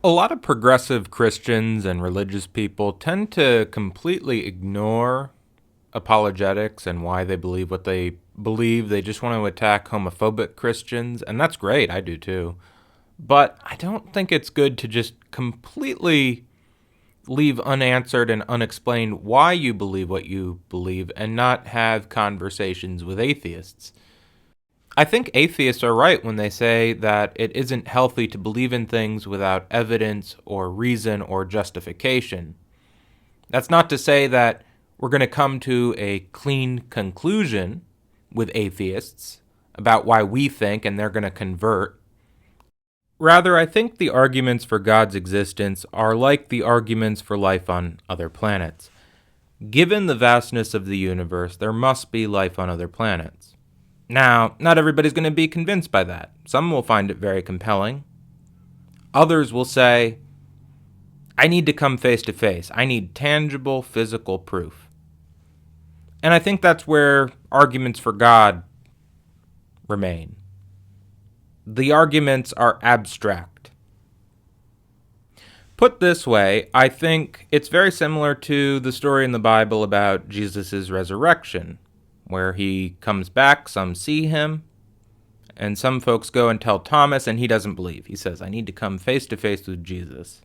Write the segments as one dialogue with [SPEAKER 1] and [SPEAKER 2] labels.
[SPEAKER 1] A lot of progressive Christians and religious people tend to completely ignore apologetics and why they believe what they believe. They just want to attack homophobic Christians, and that's great. I do too. But I don't think it's good to just completely leave unanswered and unexplained why you believe what you believe and not have conversations with atheists. I think atheists are right when they say that it isn't healthy to believe in things without evidence or reason or justification. That's not to say that we're going to come to a clean conclusion with atheists about why we think and they're going to convert. Rather, I think the arguments for God's existence are like the arguments for life on other planets. Given the vastness of the universe, there must be life on other planets. Now, not everybody's going to be convinced by that. Some will find it very compelling. Others will say, I need to come face to face. I need tangible, physical proof. And I think that's where arguments for God remain. The arguments are abstract. Put this way, I think it's very similar to the story in the Bible about Jesus' resurrection, where he comes back, some see him, and some folks go and tell Thomas, and he doesn't believe. He says, I need to come face to face with Jesus.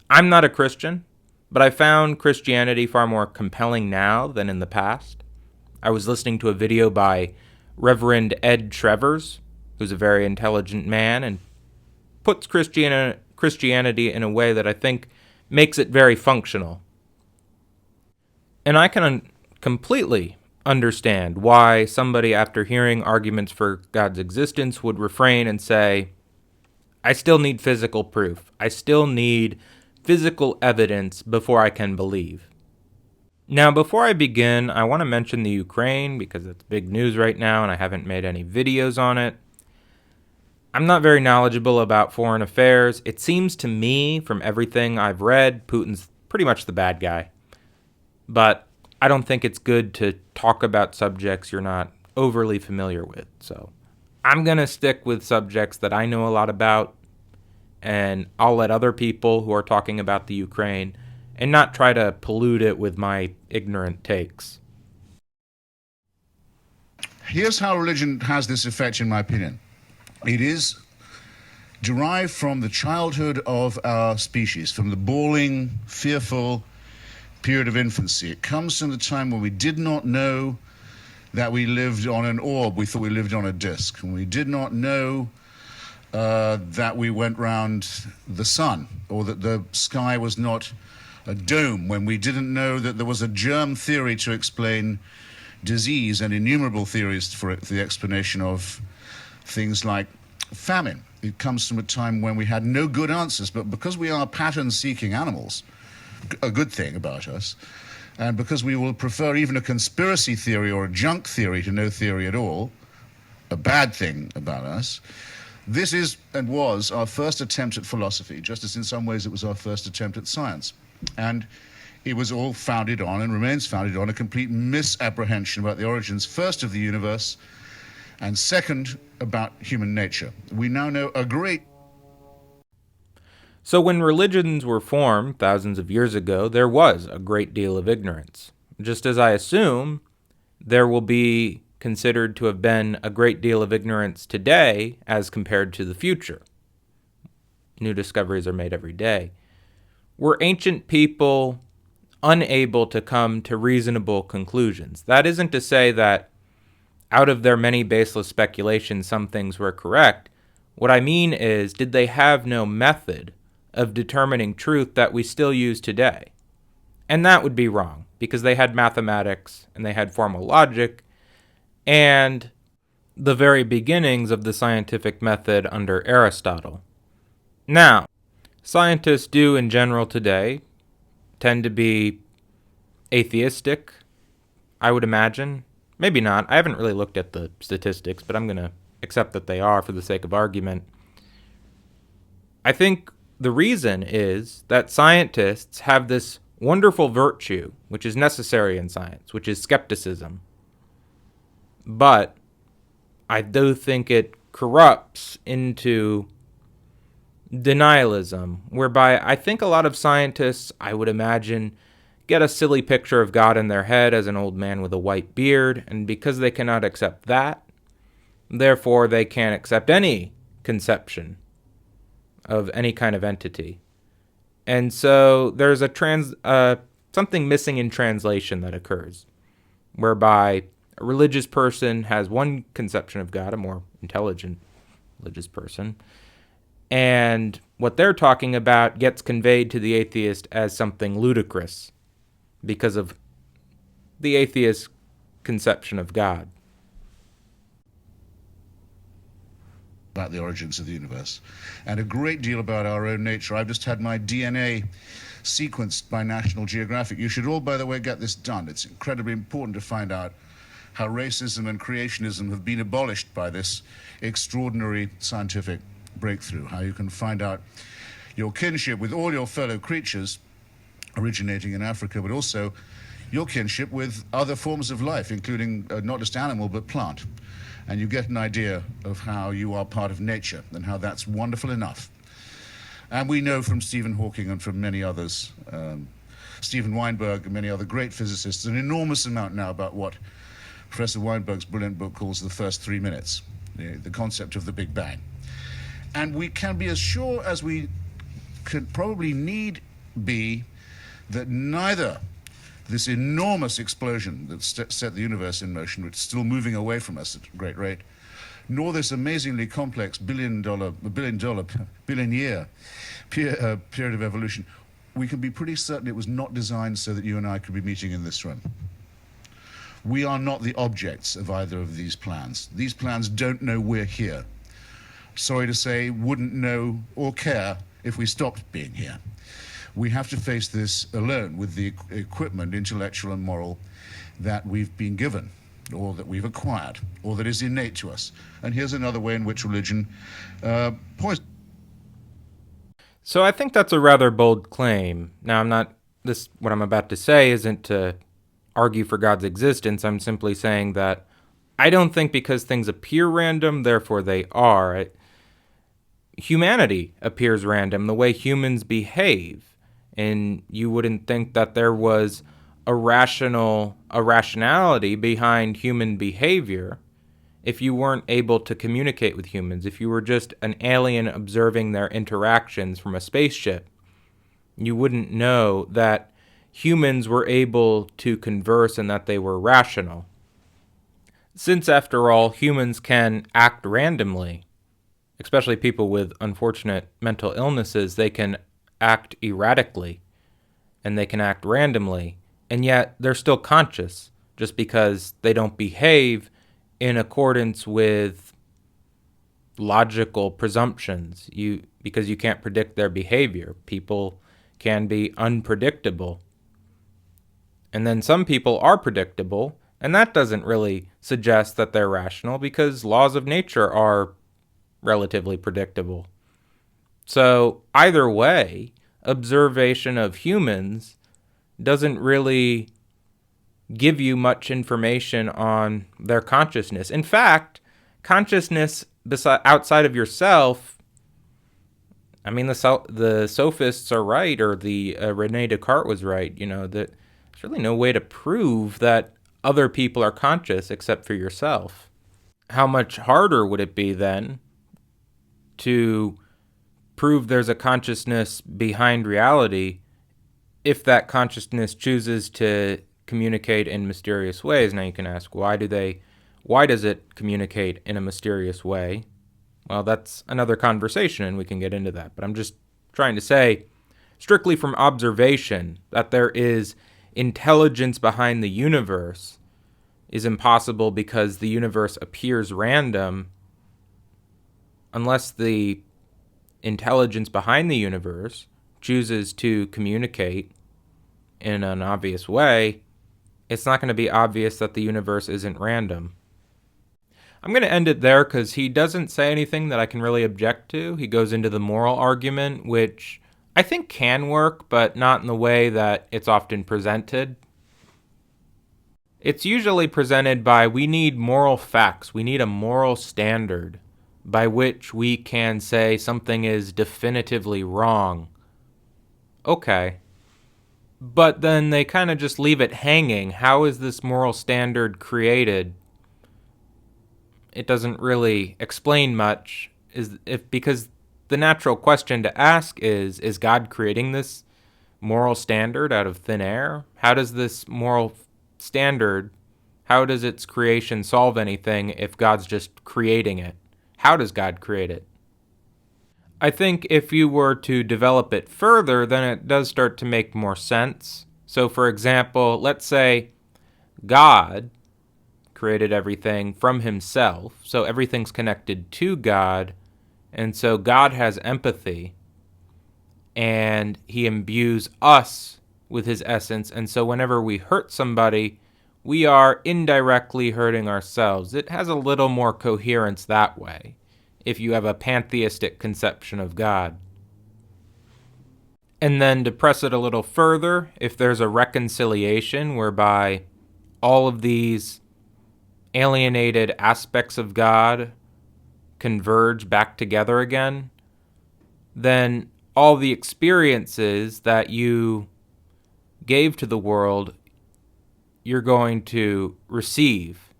[SPEAKER 1] I'm not a Christian, but I found Christianity far more compelling now than in the past. I was listening to a video by Reverend Ed Trevors, who's a very intelligent man, and puts Christianity in a way that I think makes it very functional. And I can completely understand why somebody, after hearing arguments for God's existence, would refrain and say, I still need physical proof. I still need physical evidence before I can believe. Now, before I begin, I want to mention the Ukraine because it's big news right now and I haven't made any videos on it. I'm not very knowledgeable about foreign affairs. It seems to me, from everything I've read, Putin's pretty much the bad guy. But I don't think it's good to talk about subjects you're not overly familiar with. So I'm going to stick with subjects that I know a lot about, and I'll let other people who are talking about the Ukraine and not try to pollute it with my ignorant takes.
[SPEAKER 2] Here's how religion has this effect, in my opinion. It is derived from the childhood of our species, from the bawling, fearful period of infancy. It comes from the time when we did not know that we lived on an orb. We thought we lived on a disk. And we did not know that we went round the sun, or that the sky was not a dome, when we didn't know that there was a germ theory to explain disease and innumerable theories for the explanation of things like famine. It comes from a time when we had no good answers, but because we are pattern-seeking animals, a good thing about us, and because we will prefer even a conspiracy theory or a junk theory to no theory at all, a bad thing about us, this is and was our first attempt at philosophy, just as in some ways it was our first attempt at science. And it was all founded on, and remains founded on, a complete misapprehension about the origins, first of the universe, and second, about human nature. We now know a great...
[SPEAKER 1] So when religions were formed thousands of years ago, there was a great deal of ignorance. Just as I assume there will be considered to have been a great deal of ignorance today as compared to the future. New discoveries are made every day. Were ancient people unable to come to reasonable conclusions? That isn't to say that out of their many baseless speculations, some things were correct. What I mean is, did they have no method of determining truth that we still use today? And that would be wrong, because they had mathematics, and they had formal logic, and the very beginnings of the scientific method under Aristotle. Now, scientists do in general today tend to be atheistic, I would imagine. Maybe not. I haven't really looked at the statistics, but I'm going to accept that they are for the sake of argument. I think the reason is that scientists have this wonderful virtue, which is necessary in science, which is skepticism. But I do think it corrupts into denialism, whereby I think a lot of scientists, I would imagine, get a silly picture of God in their head as an old man with a white beard, and because they cannot accept that, therefore they can't accept any conception of any kind of entity. And so there's something missing in translation that occurs, whereby a religious person has one conception of God, a more intelligent religious person, and what they're talking about gets conveyed to the atheist as something ludicrous because of the atheist's conception of God.
[SPEAKER 2] About the origins of the universe, and a great deal about our own nature. I've just had my DNA sequenced by National Geographic. You should all, by the way, get this done. It's incredibly important to find out how racism and creationism have been abolished by this extraordinary scientific breakthrough, how you can find out your kinship with all your fellow creatures originating in Africa, but also your kinship with other forms of life, including not just animal, but plant. And you get an idea of how you are part of nature and how that's wonderful enough. And we know from Stephen Hawking and from many others, Stephen Weinberg and many other great physicists, an enormous amount now about what Professor Weinberg's brilliant book calls the first 3 minutes, the concept of the Big Bang. And we can be as sure as we could probably need be that neither this enormous explosion that set the universe in motion, which is still moving away from us at a great rate, nor this amazingly complex billion year period of evolution, we can be pretty certain it was not designed so that you and I could be meeting in this room. We are not the objects of either of these plans. These plans don't know we're here. Sorry to say, wouldn't know or care if we stopped being here. We have to face this alone with the equipment, intellectual and moral, that we've been given, or that we've acquired, or that is innate to us. And here's another way in which religion poisons.
[SPEAKER 1] So I think that's a rather bold claim. Now, what I'm about to say isn't to argue for God's existence. I'm simply saying that I don't think because things appear random, therefore they are. Humanity appears random, the way humans behave. And you wouldn't think that there was a rationality behind human behavior if you weren't able to communicate with humans, if you were just an alien observing their interactions from a spaceship. You wouldn't know that humans were able to converse and that they were rational. Since, after all, humans can act randomly, especially people with unfortunate mental illnesses, they can act erratically, and they can act randomly, and yet they're still conscious just because they don't behave in accordance with logical presumptions. Because you can't predict their behavior. People can be unpredictable. And then some people are predictable, and that doesn't really suggest that they're rational because laws of nature are relatively predictable. So either way, observation of humans doesn't really give you much information on their consciousness. In fact, consciousness outside of yourself, I mean, the sophists are right, or the Rene Descartes was right, that there's really no way to prove that other people are conscious except for yourself. How much harder would it be then to prove there's a consciousness behind reality if that consciousness chooses to communicate in mysterious ways? Now you can ask, why does it communicate in a mysterious way? Well, that's another conversation and we can get into that. But I'm just trying to say, strictly from observation, that there is intelligence behind the universe is impossible because the universe appears random unless the intelligence behind the universe chooses to communicate in an obvious way. It's not going to be obvious that the universe isn't random. I'm going to end it there because he doesn't say anything that I can really object to. He goes into the moral argument, which I think can work, but not in the way that it's often presented. It's usually presented by, we need moral facts, we need a moral standard by which we can say something is definitively wrong. Okay. But then they kind of just leave it hanging. How is this moral standard created? It doesn't really explain much. Because the natural question to ask is God creating this moral standard out of thin air? How does this moral standard, how does its creation solve anything if God's just creating it? How does God create it? I think if you were to develop it further, then it does start to make more sense. So, for example, let's say God created everything from himself, so everything's connected to God, and so God has empathy, and he imbues us with his essence, and so whenever we hurt somebody, we are indirectly hurting ourselves. It has a little more coherence that way, if you have a pantheistic conception of God. And then to press it a little further, if there's a reconciliation whereby all of these alienated aspects of God converge back together again, then all the experiences that you gave to the world, you're going to receive.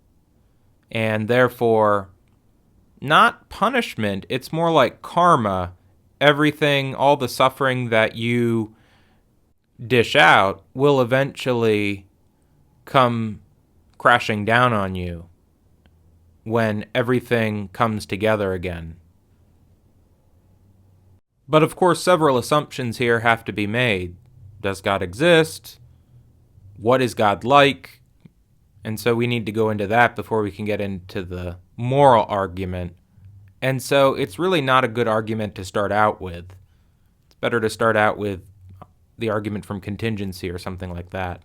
[SPEAKER 1] And therefore, not punishment, it's more like karma. Everything, all the suffering that you dish out will eventually come crashing down on you when everything comes together again. But of course, several assumptions here have to be made. Does God exist? What is God like? And so we need to go into that before we can get into the moral argument. And so it's really not a good argument to start out with. It's better to start out with the argument from contingency or something like that.